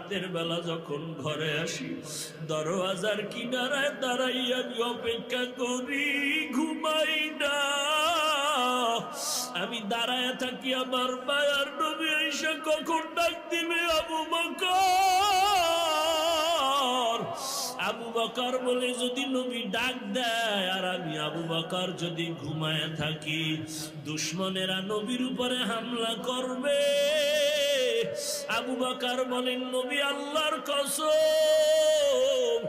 রাতের বেলা যখন ঘরে আসি দরওয়াজার কিনারায় দাঁড়াই আমি অপেক্ষা করি, ঘুমাই না। আমি দাঁড়ায় থাকি, আমার মায়ার নবী এসে কখন ডাক দিবে আবু বকর। আবু বকর বলে যদি নবী ডাক দেয় আর আমি আবু বকর যদি ঘুমায় থাকি, দুশমনেরা নবীর উপরে হামলা করবে। আবু বকর বলেন, নবী আল্লাহর কসম,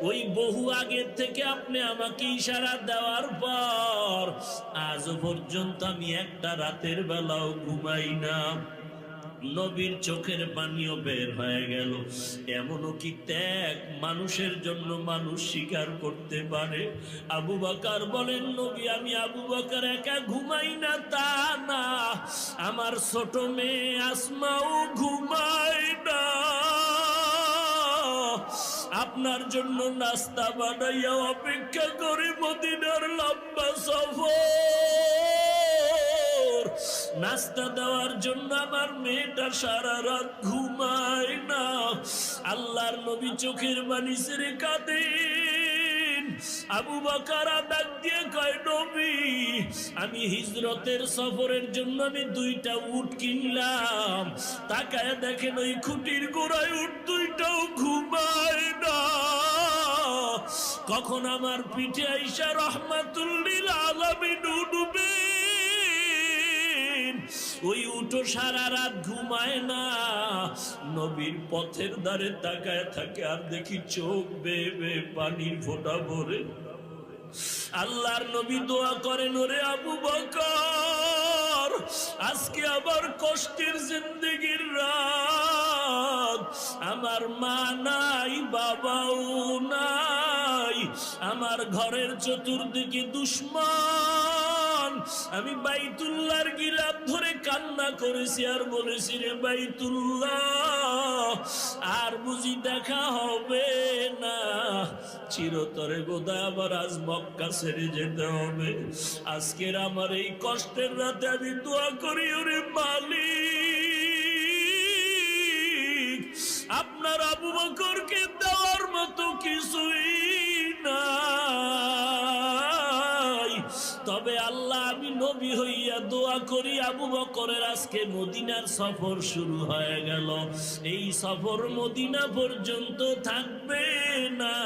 ওই বহু আগের থেকে আপনি আমাকে ইশারা দেওয়ার পর আজ পর্যন্ত আমি একটা রাতের বেলাও ঘুমাই না। নবীর চোখের পানিও বের হয়ে গেল। এমনও কি ত্যাগ মানুষের জন্য মানুষ স্বীকার করতে পারে? আবু বকর বলেন, নবী আমি আবু বকর একা ঘুমাই না তা না, আমার ছোট মেয়ে আসমাও ঘুমায় না। আপনার জন্য নাস্তা বানাইয়া অপেক্ষা করে মদিনার লম্বা সফর, নাস্তা দেওয়ার জন্য আমার মেয়েটা সারা রাত ঘুমায় না। আল্লাহর নবী চোখের পানি ছেড়ে কাঁদেন। আবু বকর ডাক দিয়ে কয়, নবী আমি হিজরতের সফরের জন্য আমি 2টা উট কিনলাম, তাকায় দেখেন ওই খুঁটির গোড়ায় উট 2টাও ঘুমায় না। কখন আমার পিঠে আইসা রহমাতুল লিল আলামিন উঠবে, ওই উঠো সারা রাত ঘুমায় না। নবীর পথের ধারে তাকায় থাকে আর দেখি চোখ বেয়ে বেয়ে পানির ফোঁটা ভরে। আল্লাহর নবী দোয়া করেন, ওরে আবু বকর আজকে আবার কষ্টের জিন্দেগির রাত, আমার মা নাই বাবাও নাই, আমার ঘরের চতুর্দিকে দুশমন। আমি বাইতুল্লাহর গিলাফ ধরে কান্না করেছি আর বলেছি, রে বাইতুল্লাহ আর বুঝি দেখা হবে না, চিরতরে বোধহয় আবার আজ মক্কা ছেড়ে যেতে হবে। আজকের আমার এই কষ্টের রাতে আমি দোয়া করি, ওরে মালিক আপনার আবু বকরকে দেওয়ার মতো কিছুই নাই। তবে আল্লাহ আমি নবী হইয়া দোয়া করি, আবু বকরের আজকে মদিনার সফর শুরু হয়ে গেল, এই সফর মদিনা পর্যন্ত থাকবে না।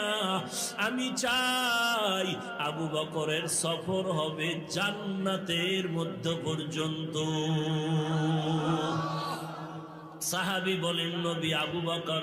আমি চাই আবু বকরের সফর হবে জান্নাতের মধ্য পর্যন্ত। সাহাবী বলেন, নবী আবু বকর